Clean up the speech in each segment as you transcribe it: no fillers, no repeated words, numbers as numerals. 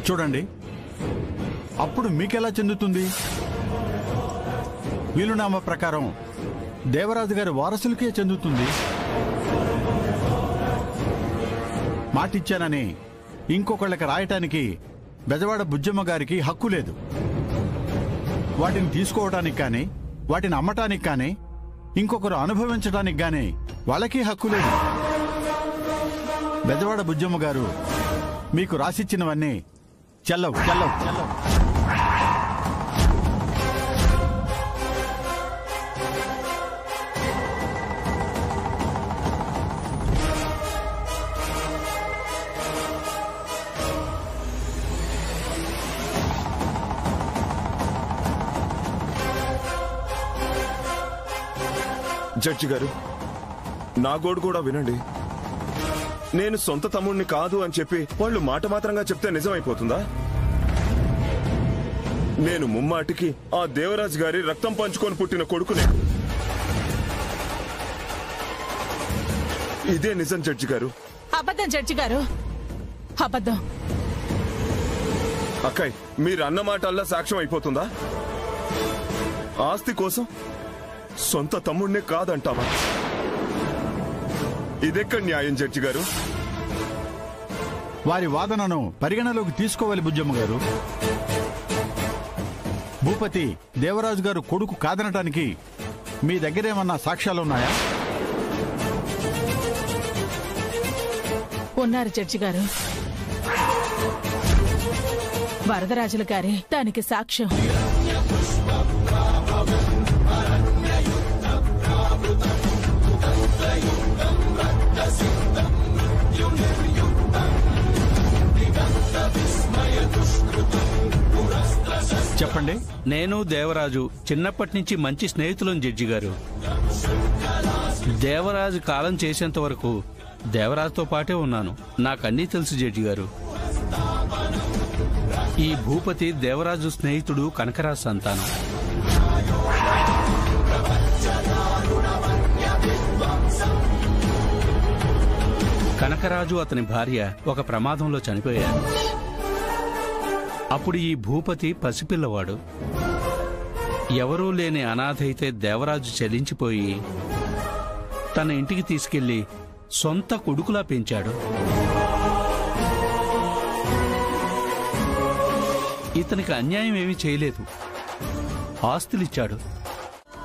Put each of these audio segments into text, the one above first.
చూడండి, అప్పుడు మీకెలా చెందుతుంది? వీలునామా ప్రకారం దేవరాజు గారి వారసులకే చెందుతుంది. మాటిచ్చానని ఇంకొకళ్ళకి రాయటానికి బెజవాడ బుజ్జమ్మ గారికి హక్కు లేదు. వాటిని తీసుకోవటానికి కానీ, వాటిని అమ్మటానికి కానీ, ఇంకొకరు అనుభవించడానికి కానీ వాళ్ళకి హక్కు లేదు. బెజవాడ బుజ్జమ్మ గారు మీకు రాసిచ్చినవన్నీ చెల్లవు చెల్లవు చెల్లవు. జడ్జి గారు, నా గోడు కూడా వినండి. నేను సొంత తమ్ముడిని కాదు అని చెప్పి వాళ్ళు మాట మాత్రంగా చెప్తే నిజమైపోతుందా? నేను ముమ్మాటికి ఆ దేవరాజు గారి రక్తం పంచుకొని పుట్టిన కొడుకునే. ఇదే నిజం జడ్జి గారు. అబద్ధం జడ్జి గారు, అబద్ధం. అక్కయ్, మీరు అన్న మాటల్లా సాక్ష్యం అయిపోతుందా? ఆస్తి కోసం సొంత తమ్ముడినే కాదంటావా? ఇదెక్కడ న్యాయం జడ్జి గారు? వారి వాదనను పరిగణలోకి తీసుకోవాలి బుజ్జమ్మ గారు. భూపతి దేవరాజు గారు కొడుకు కాదనటానికి మీ దగ్గరేమన్నా సాక్ష్యాలున్నాయా? ఉన్నారు జడ్జి గారు. వరదరాజుల గారి దానికి సాక్ష్యం. చెప్పండి. నేను దేవరాజు చిన్నప్పటి నుంచి మంచి స్నేహితులం జడ్జి గారు. దేవరాజు కాలం చేసేంత వరకు దేవరాజుతో పాటే ఉన్నాను. నాకన్నీ తెలుసు జడ్జి గారు. ఈ భూపతి దేవరాజు స్నేహితుడు కనకరాజు సంతానం. కనకరాజు అతని భార్య ఒక ప్రమాదంలో చనిపోయారు. అప్పుడు ఈ భూపతి పసిపిల్లవాడు. ఎవరూ లేని అనాథ అయితే దేవరాజు చలించిపోయి తన ఇంటికి తీసుకెళ్లి సొంత కొడుకులా పెంచాడు. ఇతనికి అన్యాయం ఏమీ చేయలేదు, ఆస్తులిచ్చాడు.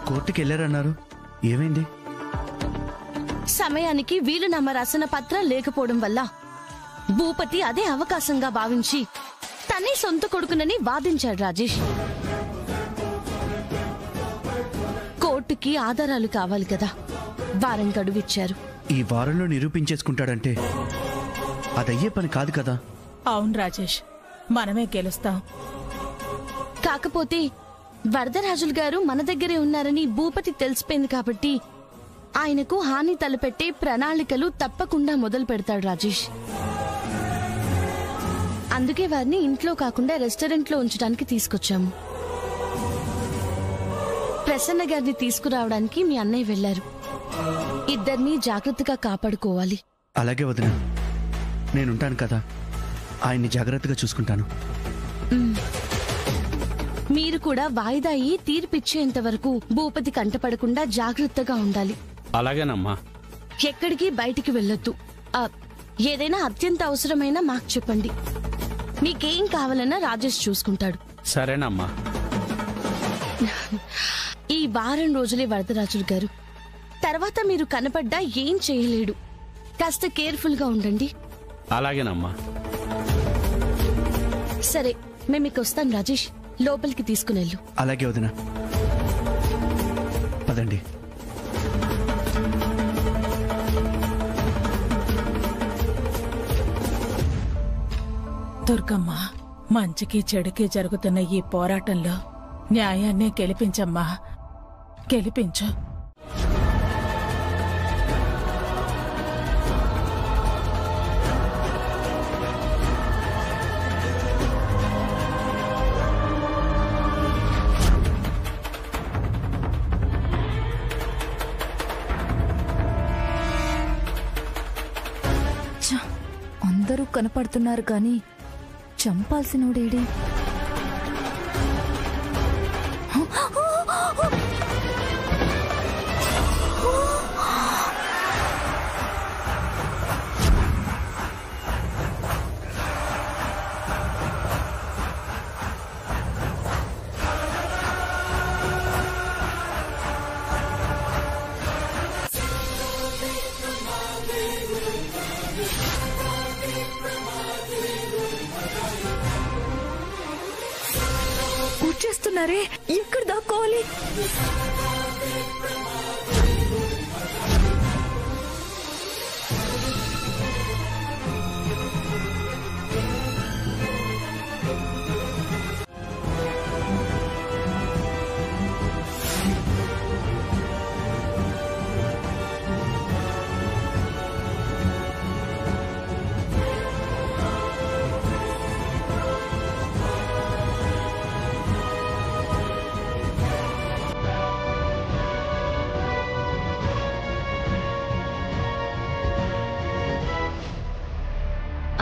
కోర్టుకెళ్లారన్నారు, ఏమైంది? సమయానికి వీలునామా రాసిన పత్రం లేకపోవడం వల్ల భూపతి అదే అవకాశంగా భావించి తనే సొంత కొడుకునని వాదించాడు రాజేష్. కోర్టుకి ఆధారాలు కావాలి కదా, వారం గడువిచ్చారు. ఈ వారంలో నిరూపించేసుకుంటాడంటే అదయ్యే పని కాదు కదా. అవును రాజేష్, మనమే గెలుస్తాం. కాకపోతే వరదరాజులు గారు మన దగ్గరే ఉన్నారని భూపతి తెలిసిపోయింది కాబట్టి ఆయనకు హాని తలపెట్టే ప్రణాళికలు తప్పకుండా మొదలు పెడతాడు రాజేష్. అందుకే వారిని ఇంట్లో కాకుండా రెస్టారెంట్లో ఉంచడానికి తీసుకొచ్చాము. ప్రసన్న గారిని తీసుకురావడానికి మీ అన్నయ్య వెళ్లారు. ఇద్దరిని జాగ్రత్తగా కాపాడుకోవాలి. అలాగే వదినా, నేనుంటాను కదా, ఆయన్ని జాగ్రత్తగా చూసుకుంటాను. మీరు కూడా వాయిదా అయ్యి తీర్పిచ్చేంత వరకు భూపతి కంటపడకుండా జాగ్రత్తగా ఉండాలి. అలాగేనమ్మా. ఎక్కడికి బయటికి వెళ్ళొద్దు. ఏదైనా అత్యంత అవసరమైనా మాకు చెప్పండి. మీకేం కావాలన్నా రాజేష్ చూసుకుంటాడు. సరేనమ్మా. ఈ వారం రోజులే వరదరాజులు గారు, తర్వాత మీరు కనపడ్డా ఏం చేయలేడు. కాస్త కేర్ఫుల్ గా ఉండండి. అలాగేనమ్మా. సరే, మేము మీకు వస్తాం రాజేష్, లోపలికి తీసుకునెళ్ళు. అలాగే వదినా, పదండి. దుర్గమ్మ, మంచికి చెడుకి జరుగుతున్న ఈ పోరాటంలో న్యాయాన్నే గెలిపించమ్మా, గెలిపించు. అందరూ కనపడుతున్నారు కానీ చంపాల్సినోడేడి? వచ్చేస్తున్నారే, ఎక్కడ దాక్కోవాలి?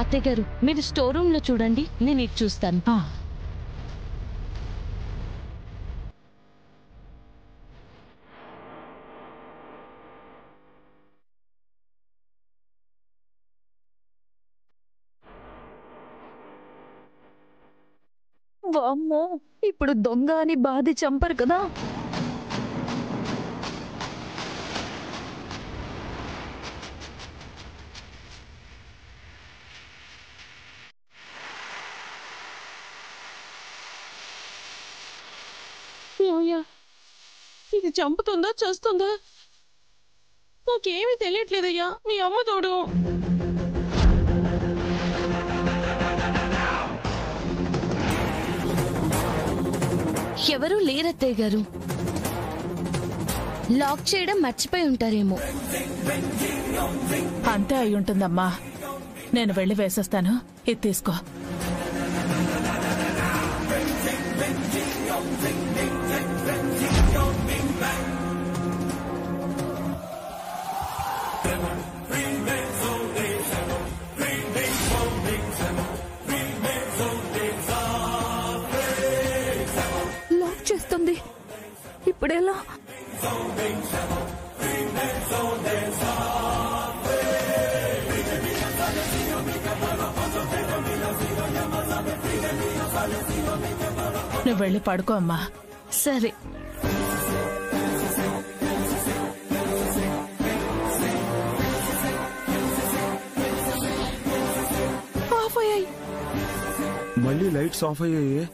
అత్తయ్య గారు, మీరు స్టోర్ రూమ్ లో చూడండి, నేను ఇది చూస్తాను. వామ్మో, ఇప్పుడు దొంగ అని బాధి చంపరు కదా? ఇది చంపుతుందా చేస్తుందా నాకేమీ తెలియట్లేదయ్యా. మీ అమ్మ తోడు. ఎవరూ లేరత్తయ్య గారు, లాక్ చేయడం మర్చిపోయి ఉంటారేమో. అంతే అయి ఉంటుందమ్మా. నేను వెళ్ళి వేసేస్తాను, ఇది తీసుకో. లాక్ చేస్తుంది, ఇప్పుడెలా? నువ్వు వెళ్ళి పడుకో అమ్మా. సరే. ఆఫ్ అయ్యాయి. మళ్ళీ లైట్స్ ఆఫ్ అయ్యాయి.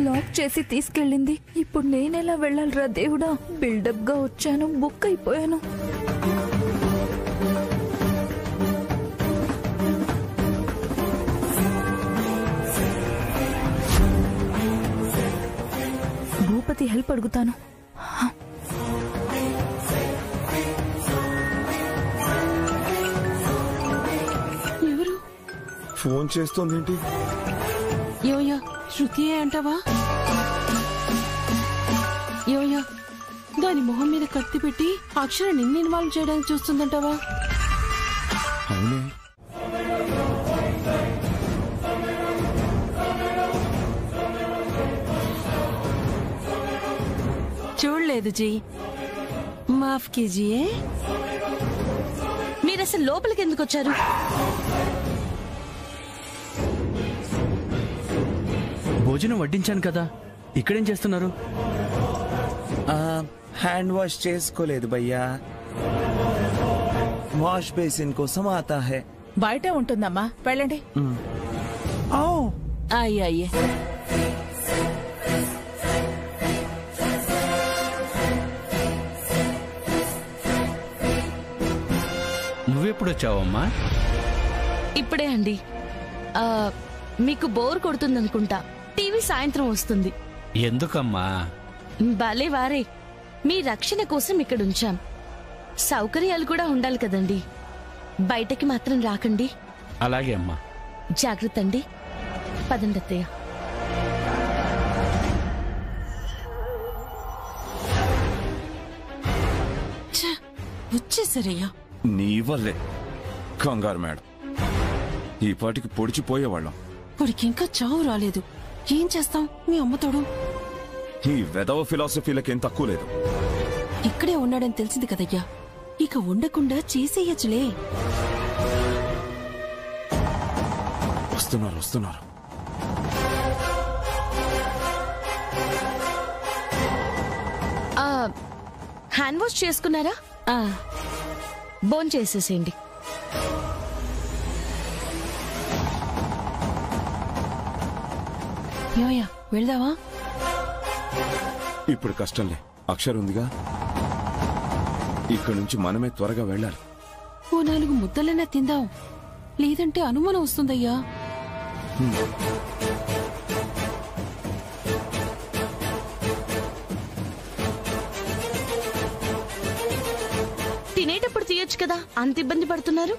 లాక్ చేసి తీసుకెళ్ళింది. ఇప్పుడు నేనెలా వెళ్ళాలిరా దేవుడా? బిల్డప్ గా వచ్చాను, బుక్ అయిపోయాను. భూపతి హెల్ప్ అడుగుతాను. ఎవరు ఫోన్ చేస్తోందేంటి? యోయా, శృతియే అంటావా? యోయా, దాని మొహం మీద కత్తి పెట్టి అక్షర నిన్ను ఇన్వాల్వ్ చేయడానికి చూస్తుందంటావా? అవునే. చూడలేదు జీ, మాఫ్ కీజియే. మీరు అసలు లోపలికి ఎందుకు వచ్చారు? భోజనం వడ్డించాను కదా, ఇక్కడేం చేస్తున్నారు? హ్యాండ్ వాష్ చేసుకోలేదు భయ్యా. వాష్ బేసిన్ కోసం ఆతా హై. బయటే ఉంటుందమ్మా, వెళ్ళండి. అయ్యే నువ్వెప్పుడు వచ్చావమ్మా? ఇప్పుడే అండి. మీకు బోర్ కొడుతుందనుకుంటా, టీవీ సాయంత్రం వస్తుంది. ఎందుకమ్మా? భలే వారే, మీ రక్షణ కోసం ఇక్కడ ఉంచాం. సౌకర్యాలు కూడా ఉండాలి కదండి. బయటకి మాత్రం రాకండి. అలాగే అమ్మా. జాగ్రత్త అండి. పదండి అత్తయ్య. వచ్చేసరయ్యా. నీ వల్లే కంగారు మేడం, ఈ పాటికి పొడిచిపోయేవాళ్ళం. వాడికి ఇంకా చావు రాలేదు. ఏం చేస్తాం? మీ అమ్మతోడు ఈ వెధవ ఫిలాసఫీలకేం తక్కువ లేదు. ఇక్కడే ఉన్నాడని తెలిసింది కదయ్యా, ఇక ఉండకుండా చేసేయచ్చులే. వస్తున్నారు. హ్యాండ్ వాష్ చేసుకున్నారా? బోన్ చేసేసేయండి. ఏమయ్యా, వెళ్దావా? ఇప్పుడు కష్టంలే, అక్షర ఉందిగా. ఇక్కడి నుంచి మనమే త్వరగా వెళ్ళాలి. ఓ 4 ముద్దలైనా తిందాం, లేదంటే అనుమానం వస్తుందయ్యా. తినేటప్పుడు తీయొచ్చు కదా, అంత ఇబ్బంది పడుతున్నారు.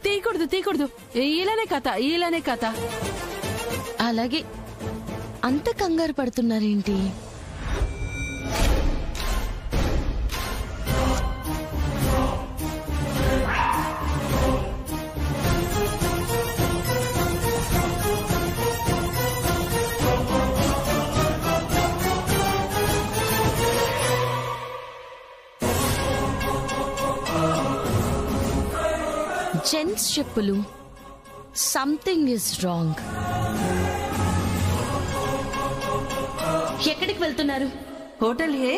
తీయకూడదు. ఇలానే కథ. అలాగే అంత కంగారు పడుతున్నారేంటి? జెంట్స్ చెప్పులు, సంథింగ్ ఇస్ రాంగ్. ఎక్కడికి వెళ్తున్నారు? హోటల్ హే.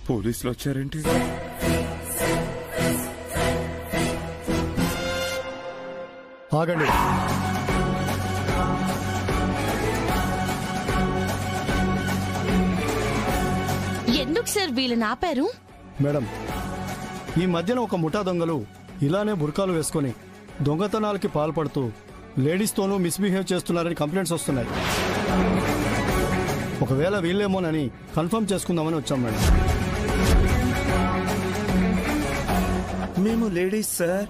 పోలీసులు వచ్చారేంటి? ఆగండి. ఎందుకు సార్ వీళ్ళని ఆపారు? మేడం, ఈ మధ్యన ఒక ముఠా దొంగలు ఇలానే బుర్కాలు వేసుకుని దొంగతనాలకి పాల్పడుతూ లేడీస్తోనూ మిస్బిహేవ్ చేస్తున్నారని కంప్లైంట్స్ వస్తున్నాయి. ఒకవేళ వీళ్ళేమోనని కన్ఫర్మ్ చేసుకుందామని వచ్చాం మేడం. మేము లేడీస్ సార్.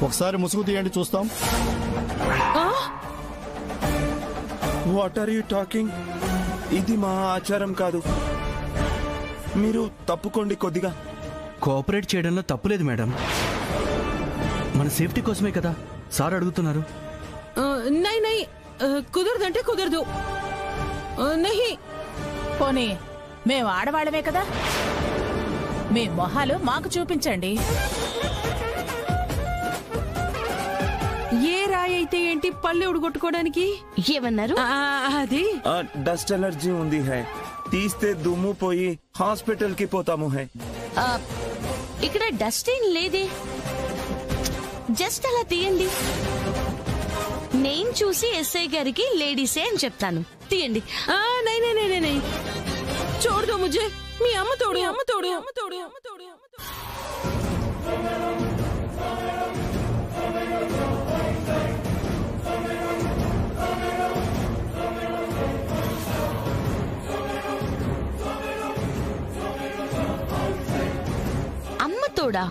ఒకసారి ముసుగు తీయండి చూస్తాం. What are you talking? ఇది మా ఆచారం కాదు. మీరు తప్పుకోండి కొద్దిగా. కోఆపరేట్ చేయడంలో తప్పులేదు మేడం, మన సేఫ్టీ కోసమే కదా సార్ అడుగుతున్నారు. నై కుదరదంటే కుదరదు. నహి. పోనీ మేము ఆడవాళ్ళమే కదా, మీ మొహాలు మాకు చూపించండి. ఏ రాయి అయితే ఏంటి, పల్లె ఉడగొట్టుకోవడానికి? ఏమన్నారు? అది డస్ట్ ఎలర్జీ ఉంది హై, తీస్తే దుమ్ము పోయి హాస్పిటల్ కి పోతాము హై. ఇక్కడ డస్ట్ ఏం లేదే, జస్ట్ అలా తీయండి. నేను చూసి ఎస్ఐ గారికి లేడీసే అని చెప్తాను. తీయండి. నై చూడదు ముజే. మీ అమ్మ తోడు. అమ్మ తోడా?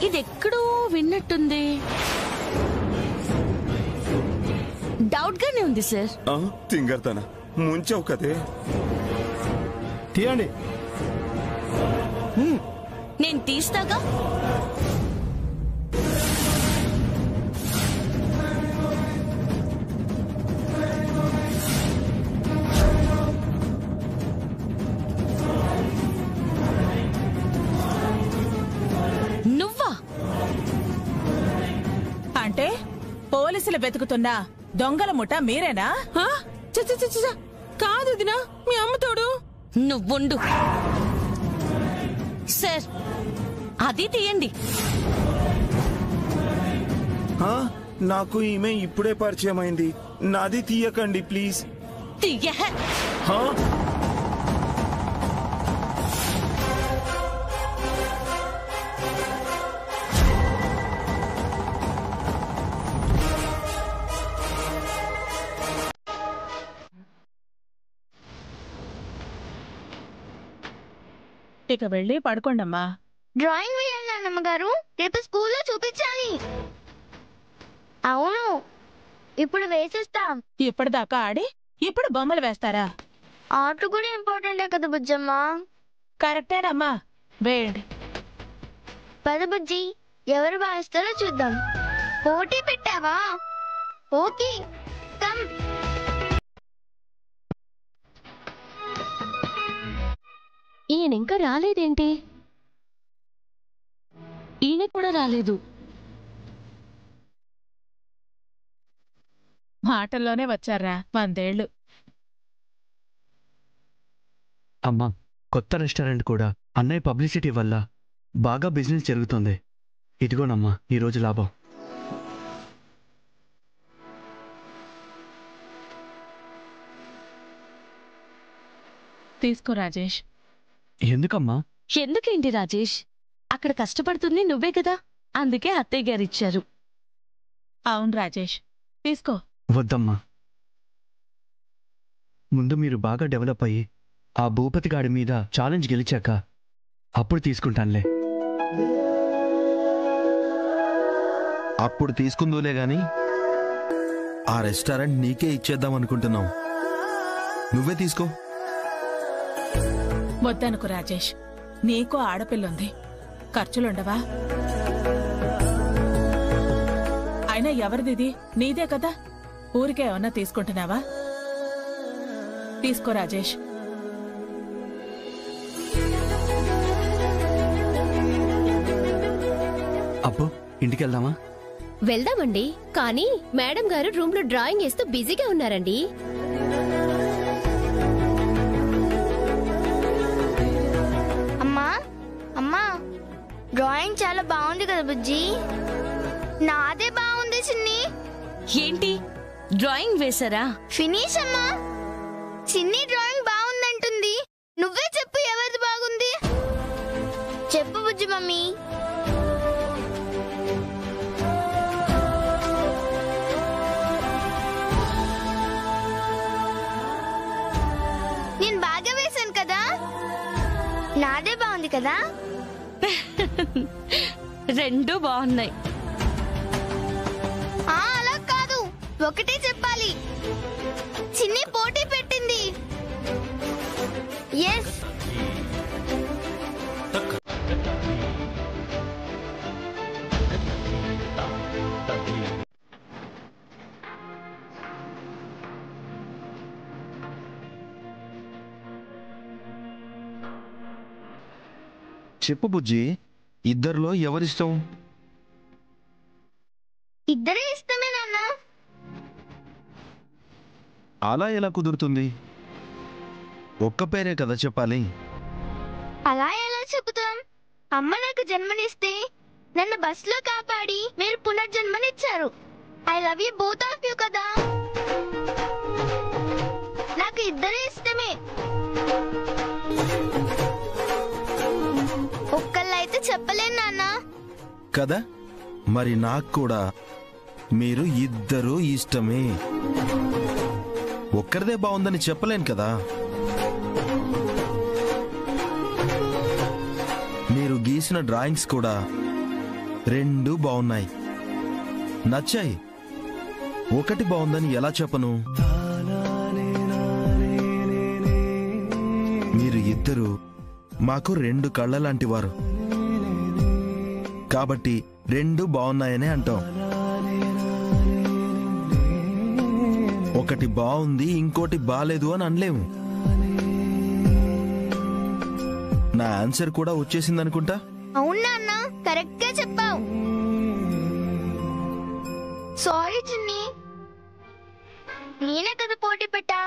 ఇదెక్కడో విన్నట్టుంది. డౌట్ గానే ఉంది సార్. తింగర్తన ముంచావు కదే. తీయండి. నేను తీస్తాగా. నువ్వా? అంటే పోలీసులు వెతుకుతున్నా దొంగల ముఠ మీరేనా? కాదు దినా, మీ అమ్మ తోడు. నువ్వుండు సార్, అది తీయండి. నాకు ఈమె ఇప్పుడే పరిచయం అయింది. నాది తీయకండి ప్లీజ్. తీయ. ఇక వెళ్ళి పడుకోండమ్మా. డ్రాయింగ్ వేయాలి నాన్నమ్మగారు, రేపు స్కూల్లో చూపించాలి. అవును, ఇప్పుడు వేసేస్తాం. ఇప్పటిదాకా ఆడి ఇప్పుడు బొమ్మలు వేస్తారా? ఆర్ట్ కూడా ఇంపార్టెంటే కదా బుజ్జమ్మ. కరెక్టేనమ్మా, వేయండి. పద బుజ్జి, ఎవరు వాయిస్తారో చూద్దాం. పోటీ పెట్టావా? Okay, come. ఈయన ఇంకా రాలేదేంటి? ఈయన కూడా రాలేదు. మాటల్లోనే వచ్చారా 100 ఏళ్ళు. అమ్మా, కొత్త రెస్టారెంట్ కూడా అన్నయ్య పబ్లిసిటీ వల్ల బాగా బిజినెస్ జరుగుతుంది. ఇదిగోనమ్మా ఈరోజు లాభం. తీసుకో రాజేష్. ఎందుకమ్మా? ఎందుకేంటి రాజేష్, అక్కడ కష్టపడుతుంది నువ్వే కదా, అందుకే అత్తయ్య గారు ఇచ్చారు. అవును రాజేష్, తీసుకో. వద్దమ్మా, ముందు మీరు బాగా డెవలప్ అయ్యి ఆ భూపతి గాడి మీద ఛాలెంజ్ గెలిచాక అప్పుడు తీసుకుంటానులే. అప్పుడు తీసుకుందులే గాని ఆ రెస్టారెంట్ నీకే ఇచ్చేద్దాం అనుకుంటున్నాం. నువ్వే తీసుకో. వద్దనుకు రాజేష్, నీకు ఆడపిల్లుంది, ఖర్చులుండవా? అయినా ఎవరిదిది? నీదే కదా, ఊరికే ఏమన్నా తీసుకుంటున్నావా? తీసుకో రాజేష్. అబ్బో, ఇంటికెళ్దామా? వెళ్దామండి, కానీ మేడం గారు రూమ్ లో డ్రాయింగ్ వేస్తూ బిజీగా ఉన్నారండి. అమ్మా అమ్మా, డ్రాయింగ్ చాలా బాగుంది కదా బుజ్జి. నాదే బాగుంది చిన్ని. ఏంటి డ్రాయింగ్ వేశారా? ఫినిష్ అమ్మా. చిన్ని డ్రాయింగ్ బాగుందంటుంది. నువ్వే చెప్పు ఎవరిది బాగుంది. చెప్పు బుజ్జి మమ్మీ. నేను బాగా వేశాను కదా, నాదే బాగుంది కదా. రెండూ బాగున్నాయి. అలా కాదు, ఒకటే చెప్పాలి. చిన్ని పోటీ పెట్టింది. ఎస్. చెప్పు బుజ్జి, ఇద్దరిలో ఎవరిష్టం? ఇద్దరే ఇష్టమే నాన్న. అలా ఎలా కుదురుతుంది? ఒక్క పేరే కదా చెప్పాలి. అలా ఎలా చెబుతాం? అమ్మ నాకు జన్మనిస్తే నన్ను బస్సులో కాపాడి మీరు పునర్జన్మనిచ్చారు. I love you both of you కదా. నాకు ఇద్దరే ఇష్టమే. ఒక్కళ్ళైతే చెప్పలేను నాన్న. కదా, మరి నాకు కూడా మీరు ఇద్దరూ ఇష్టమే. ఒక్కరిదే బాగుందని చెప్పలేను కదా. మీరు గీసిన డ్రాయింగ్స్ కూడా రెండు బాగున్నాయి, నచ్చాయి. ఒకటి బాగుందని ఎలా చెప్పను? మీరు ఇద్దరు మాకు రెండు కళ్ళ లాంటి వారు కాబట్టి రెండు బాగున్నాయనే అంటాం. ఒకటి బాగుంది ఇంకోటి బాలేదు అని అనలేము. నా ఆన్సర్ కూడా వచ్చేసింది అనుకుంటా. అవునా అన్న, కరెక్ట్ గా చెప్పావు. సారీ చిన్ని, నేనే కదా పోటీ పెట్టా.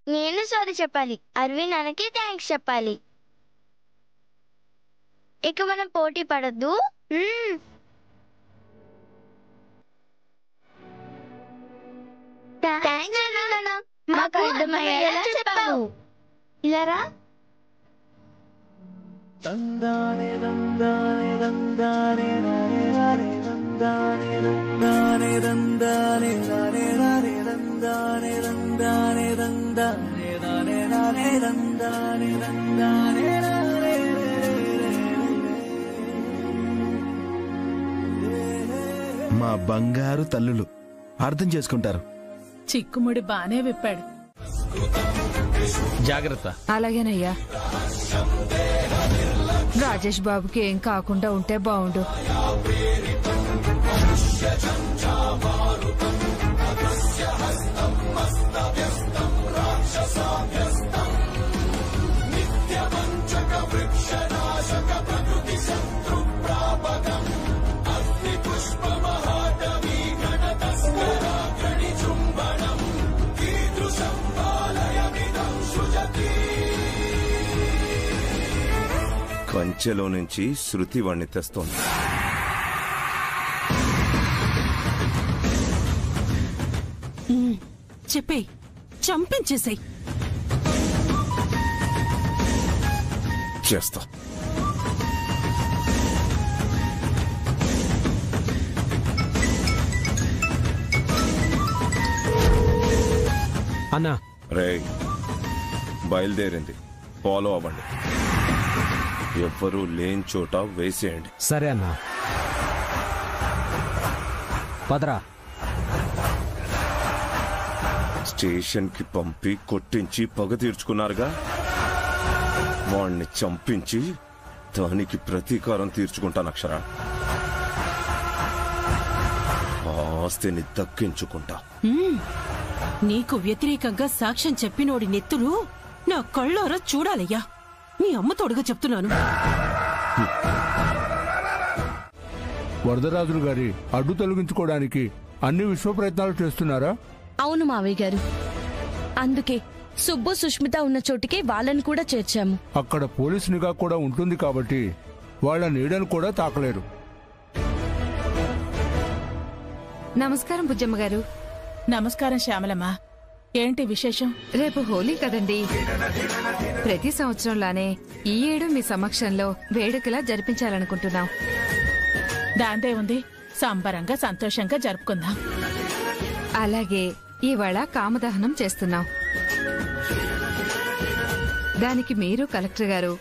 నేను సారీ చెప్పాలి, అరవింద్ నాన్నకి థ్యాంక్స్ చెప్పాలి. ఇక మనం పోటీ పడద్దు. థ్యాంక్స్ నాన్న, మాకు అర్థమయ్యేలా చెప్పావు. ఇలా రా. మా బంగారు తల్లులు అర్థం చేసుకుంటారు. చిక్కుముడి బానే విప్పాడు. జాగ్రత్త. అలాగేనయ్యా. రాజేష్ బాబుకి ఏం కాకుండా ఉంటే బాగుండు. కంచెలో నుంచి శృతి వాణ్ణి తెస్తోంది. చెప్పేయ్, చంపించేసాయి. చేస్తా. అన్నా రే, బయలుదేరింది, ఫాలో అవ్వండి. ఎవ్వరూ లేని చోట వేసేయండి. సరే అన్నా. పదరా. స్టేషన్ కి పంపి కొట్టించి పగ తీర్చుకున్నారుగా, వాణ్ణి చంపించి దానికి ప్రతీకారం తీర్చుకుంటాను అక్షర. ఆస్తిని దక్కించుకుంటా. నీకు వ్యతిరేకంగా సాక్ష్యం చెప్పినోడి నెత్తులు నా కళ్ళారా చూడాలయ్యా. నీ అమ్మ తోడుగా చెప్తున్నాను. వరదరాజులు గారి అడ్డు తొలగించుకోవడానికి అన్ని విశ్వ ప్రయత్నాలు చేస్తున్నారా? అవును మావయ్య గారు. అందుకే సుబ్బు సుష్మిత ఉన్న చోటికి వాళ్ళని కూడా చేర్చాము. అక్కడ పోలీస్ నిఘా కూడా ఉంటుంది కాబట్టి వాళ్ళ నీడను కూడా తాకలేరు. నమస్కారం బుజ్జమ్మ గారు. నమస్కారం శ్యామలమ్మ. ఏంటి విశేషం? రేపు హోలీ కదండి. ప్రతి సంవత్సరంలానే ఈ ఏడు మీ సమక్షంలో వేడుకలా జరిపించాలనుకుంటున్నాం. దాంతే ఉంది, సంబరంగా సంతోషంగా జరుపుకుందాం. అలాగే ఇవాళ కామదహనం చేస్తున్నాం. దానికి మీరు కలెక్టర్ గారు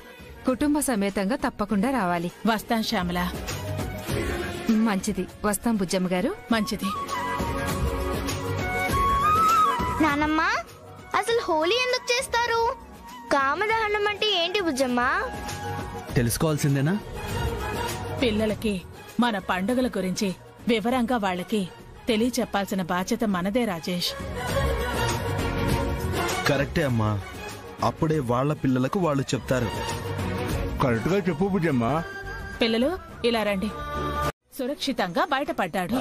కుటుంబ సమేతంగా తప్పకుండా రావాలి. వస్తాం శ్యామల. మంచిది, వస్తాం బుజ్జమ్మ గారు. మంచిది. నానమ్మ, అసలు హోలీ ఎందుకు చేస్తారు? కామదహనం అంటే ఏంటి బుజ్జమ్మ? తెలుసుకోవాల్సిందేనా? పిల్లలకి మన పండుగల గురించి వివరంగా వాళ్ళకి తెలియచెప్పాల్సిన బాధ్యత మనదే రాజేష్. కరెక్టే అమ్మా. అప్పుడే వాళ్ళ పిల్లలకు వాళ్ళు చెప్తారు. కరెక్ట్ గా చెప్పు బుజ్జమ్మా. పిల్లలు ఇలా రండి. సురక్షితంగా బయటపడ్డాడు.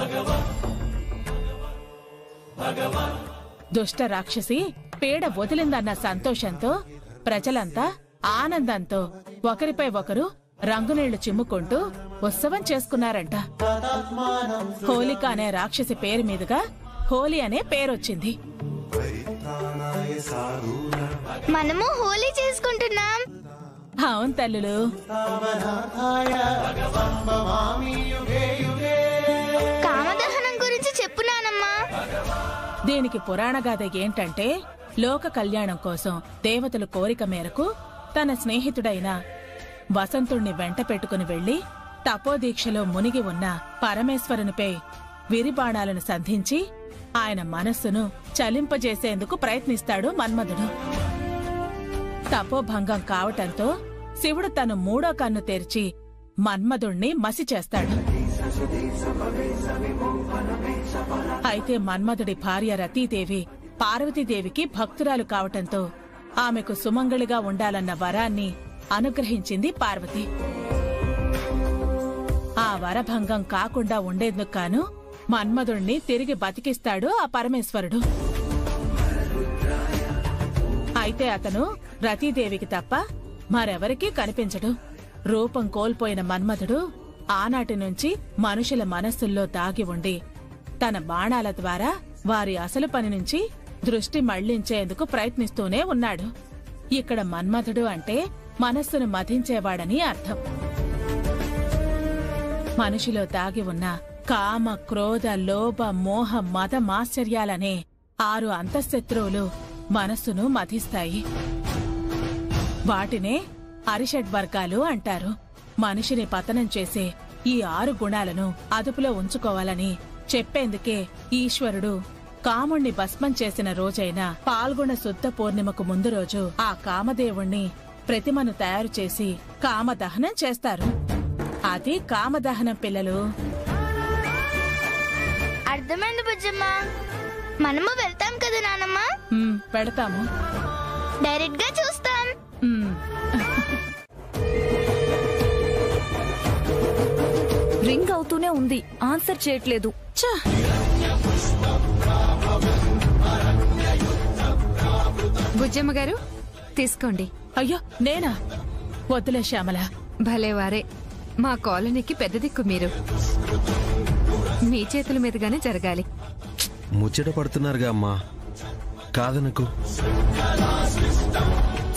దుష్ట రాక్షసి పీడ వదిలిందన్న సంతోషంతో ప్రజలంతా ఆనందంతో ఒకరిపై ఒకరు రంగునీళ్లు చిమ్ముకుంటూ ఉత్సవం చేసుకున్నారంట. హోలిక అనే రాక్షసి పేరు మీదుగా హోలీ అనే పేరొచ్చింది. మనము హోలీ చేసుకుంటున్నాం. అవును తల్లులు. కామదహనం గురించి చెప్పునానమ్మా. దీనికి పురాణగాథ ఏంటంటే, లోక కళ్యాణం కోసం దేవతల కోరిక మేరకు తన స్నేహితుడైన వసంతుణ్ణి వెంట పెట్టుకుని వెళ్లి తపోదీక్షలో మునిగి ఉన్న పరమేశ్వరునిపై విరిబాణాలను సంధించి ఆయన మనస్సును చలింపజేసేందుకు ప్రయత్నిస్తాడు మన్మధుడు. తపోభంగం కావటంతో శివుడు తన మూడో కన్ను తెరిచి మన్మధుణ్ణి మసి చేస్తాడు. అయితే మన్మధుడి భార్య రతీదేవి పార్వతీదేవికి భక్తురాలు కావటంతో ఆమెకు సుమంగళిగా ఉండాలన్న వరాన్ని అనుగ్రహించింది పార్వతి. ఆ వరభంగం కాకుండా ఉండేందుకు గాను మన్మధుణ్ణి తిరిగి బతికిస్తాడు ఆ పరమేశ్వరుడు. అయితే అతను రతీదేవికి తప్ప మరెవరికీ కనిపించడు. రూపం కోల్పోయిన మన్మధుడు ఆనాటి నుంచి మనుషుల మనస్సుల్లో దాగి ఉండి తన బాణాల ద్వారా వారి అసలు పని నుంచి దృష్టి మళ్లించేందుకు ప్రయత్నిస్తూనే ఉన్నాడు. ఇక్కడ మన్మధుడు అంటే మనస్సును మధించేవాడని అర్థం. మనిషిలో దాగి ఉన్న కామ, క్రోధ, లోభ, మోహ, మద, మాశ్చర్యాలనే 6 అంతఃశత్రువులు మనస్సును మధిస్తాయి. వాటినే అరిషడ్వర్గాలు అంటారు. మనిషిని పతనం చేసే ఈ 6 గుణాలను అదుపులో ఉంచుకోవాలని చెప్పేందుకే ఈశ్వరుడు కాముణ్ణి భస్మం చేసిన రోజైన పాల్గొన శుద్ధ పూర్ణిమకు ముందు రోజు ఆ కామదేవుణ్ణి ప్రతిమను తయారు చేసి కామదహనం చేస్తారు. అది కామదహనం పిల్లలు. అర్థమైంది బుజ్జమ్మ. మనము వెళ్తాం కదా నానమ్మ? పెడతాము. డైరెక్ట్ గా చూస్తాం. రింగ్ అవుతూనే ఉంది, ఆన్సర్ చేయట్లేదు. బుజ్జమ్మ గారు తీసుకోండి. అయ్యో నేనా? వద్దులే శ్యామల. భలేవారే, మా కాలనీకి పెద్ద దిక్కు మీరు. మీ చేతుల మీదుగానే జరగాలి. ముచ్చట పడుతున్నారుగా అమ్మా, కాదనకు.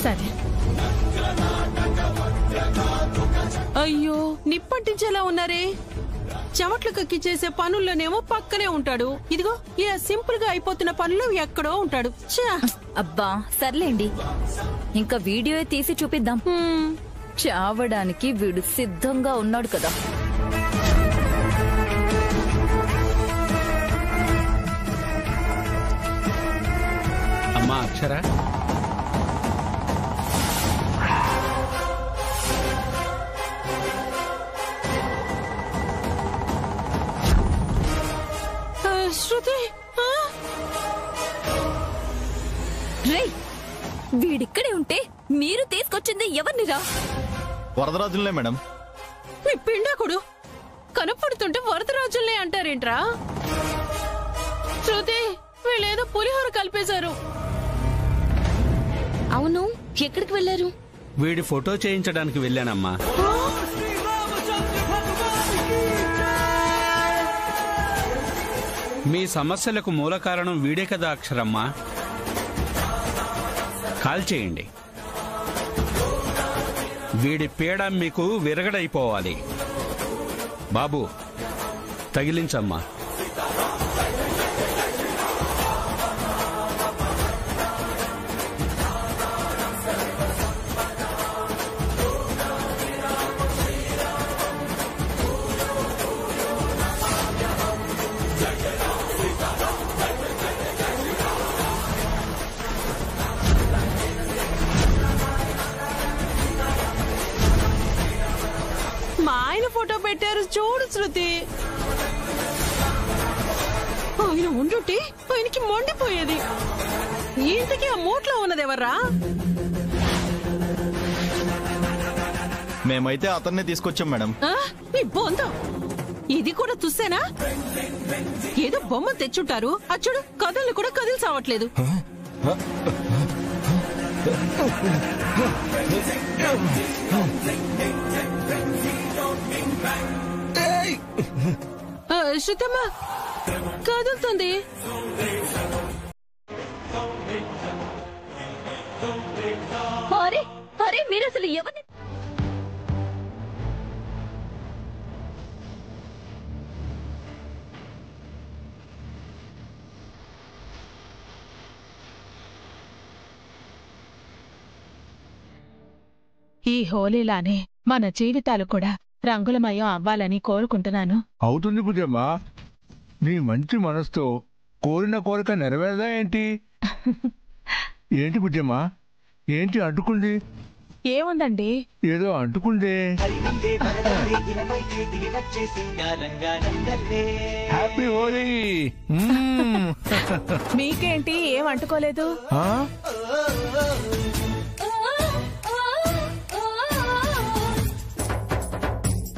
సరే. అయ్యో నిప్పంటించేలా ఉన్నారే. చెమట్లు కక్కి చేసే పనుల్లోనేమో పక్కనే ఉంటాడు. ఇదిగో ఇలా సింపుల్ గా అయిపోతున్న పనులు ఎక్కడో ఉంటాడు. అబ్బా సర్లేండి, ఇంకా వీడియో తీసి చూపిద్దాం. చావడానికి వీడు సిద్ధంగా ఉన్నాడు కదా. అమ్మా అక్షర, శృతి, వీడిక్కడే ఉంటే మీరు తీసుకొచ్చింది ఎవరినిరా? వరదరాజులనే మేడం. మీ పిండాకుడు కనపడుతుంటే వరదరాజుల్ని అంటారేంట్రా? శృతి, వీళ్ళేదో పులిహోర కలిపేశారు. అవును, ఎక్కడికి వెళ్లారు? వీడి ఫోటో చేయించడానికి వెళ్ళానమ్మా. మీ సమస్యలకు మూల కారణం వీడే కదా అక్షరమ్మా. కాల్ చేయండి. వీడి పీడ మీకు విరగడైపోవాలి. బాబు తగిలించమ్మా. మా ఆయన ఫోటో పెట్టారు చూడు శృతి. ఆయన ఉండుంటే ఆయనకి మండిపోయేది. ఇంతకీ ఆ మూట్లో ఉన్నదెవర్రా? మేమైతే అతన్నే తీసుకొచ్చాం మేడం. మీ బొంద, ఇది కూడా చూసేనా? ఏదో బొమ్మ తెచ్చుంటారు. అచ్చుడు కథల్ని కూడా కదిలి సావట్లేదు. శృతమ్మా కదులుతుంది. అరే అరే, మీరు అసలు ఎవరిని? ఈ హోలీలానే మన జీవితాలు కూడా రంగులమయం అవ్వాలని కోరుకుంటున్నాను. అవుతుంది బుజ్జమ్మా. నీ మంచి మనసుతో కోరిన కోరిక నెరవేరదా ఏంటి? ఏంటి బుజ్జమ్మా, ఏంటి అంటుకుంది? ఏముందండి, ఏదో అంటుకుందే. హ్యాపీ హోలీ. మీకేంటి ఏం అంటుకోలేదు?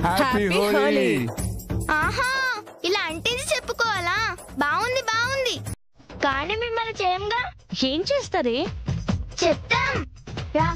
హ్యాపీ హోలీ. ఆహా, ఇలా అంటేది చెప్పుకోవాలా? బాగుంది బాగుంది, కానీ మిమ్మల్ని చేయంగా. ఏం చేస్తారే? చెప్తాం రా.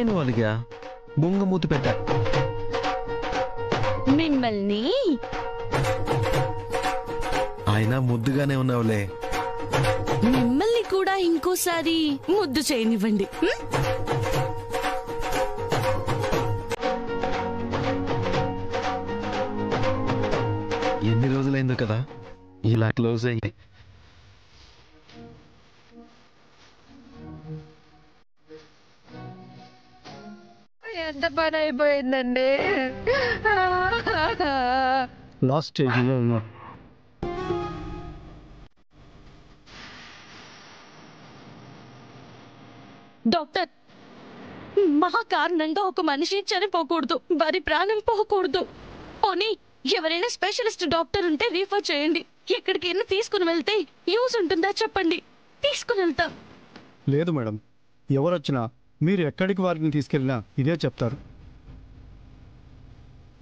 నేను అలిగా బొంగమూతి పెట్టా. మిమ్మల్ని అయినా ముద్దుగానే ఉన్నావులే. మిమ్మల్ని కూడా ఇంకోసారి ముద్దు చేయనివ్వండి. ఎన్ని రోజులైందో కదా ఇలా క్లోజ్ అయ్యి. ఎంత పని అయిపోయిందండి. లాస్ట్ స్టేజ్లో ఉన్నా. డాక్టర్, మా కారణంగా ఒక మనిషి చనిపోకూడదు, వారి ప్రాణం పోకూడదు. పోనీ ఎవరైనా స్పెషలిస్ట్ డాక్టర్ ఉంటే రిఫర్ చేయండి. ఎక్కడికైనా తీసుకుని వెళ్తే యూజ్ ఉంటుందా చెప్పండి, తీసుకుని వెళ్తా. లేదు మేడం, ఎవరొచ్చినా మీరు ఎక్కడికి వారిని తీసుకెళ్ళినా ఇదే చెప్తారు.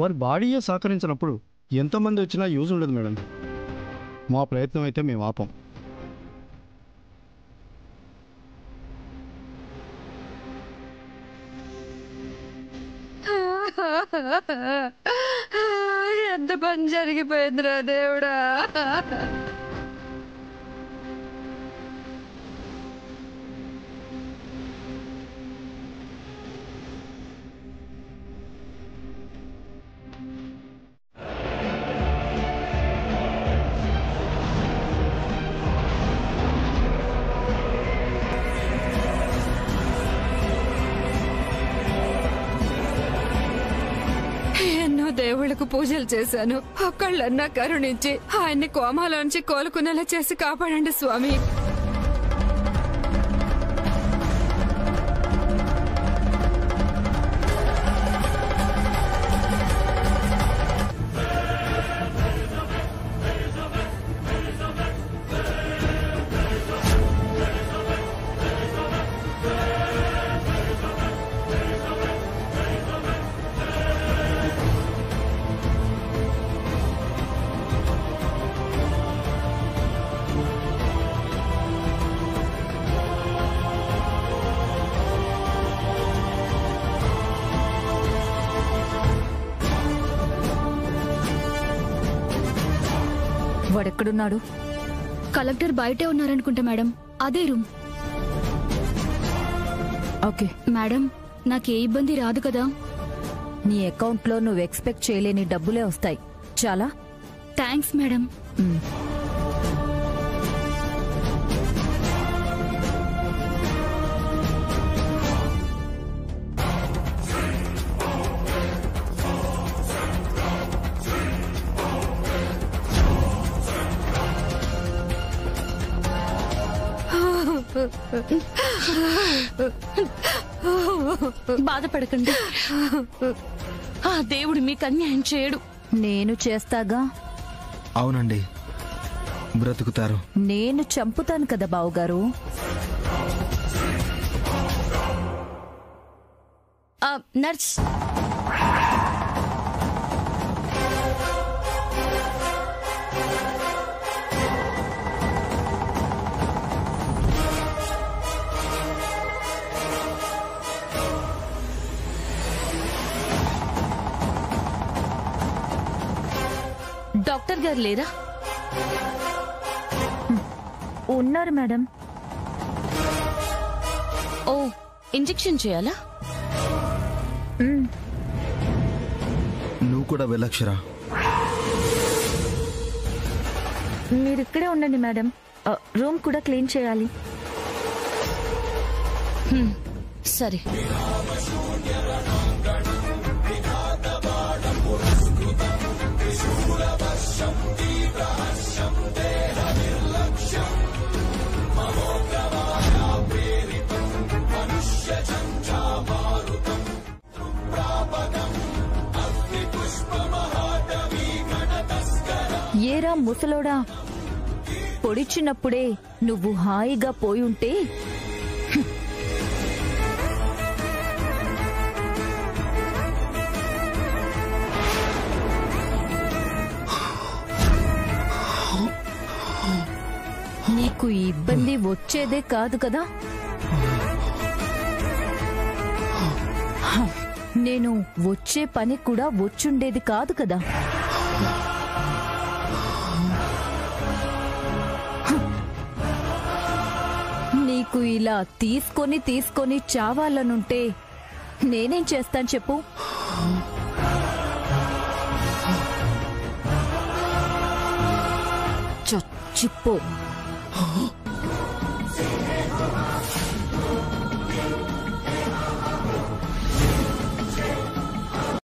వారి బాడీయే సహకరించినప్పుడు ఎంతమంది వచ్చినా యూజ్ ఉండదు మేడం. మా ప్రయత్నం అయితే మేము ఆపం. ఎంత పని జరిగిపోయిందిరా దేవుడా. ఎన్నో దేవుళ్లకు పూజలు చేశాను. ఒక్కళ్ళన్నా కరుణించి ఆయన్ని కోమాలోంచి కోలుకునేలా చేసి కాపాడండి స్వామి. వాడెక్కడున్నాడు? కలెక్టర్ బయటే ఉన్నారనుకుంటా మేడం. అదే రూమ్. ఓకే మేడం, నాకే ఇబ్బంది రాదు కదా? నీ అకౌంట్లో నువ్వు ఎక్స్పెక్ట్ చేయలేని డబ్బులే వస్తాయి. చాలా థ్యాంక్స్ మేడం. బాధపడకండి, ఆ దేవుడు మీకు అన్యాయం చేయడు. నేను చేస్తాగా. అవునండి, బ్రతుకుతారు. నేను చంపుతాను కదా బావుగారు. నర్స్, డాక్టర్ గారు లేరా? ఉన్నారు మేడం. ఓ, ఇంజెక్షన్ చేయాలా? నువ్వు కూడా వెళ్ళక్షరా. మీరిక్కడే ఉండండి మేడం. రూమ్ కూడా క్లీన్ చేయాలి. సరే. ఏరా ముసలోడా, పొడిచినప్పుడే నువ్వు హాయిగా పోయుంటే నీకు ఇబ్బంది వచ్చేదే కాదు కదా. నేను వచ్చే పని కూడా వచ్చుండేది కాదు కదా. నీకు ఇలా తీసుకొని చావాలనుంటే నేనేం చేస్తాను చెప్పు? చచ్చిపో.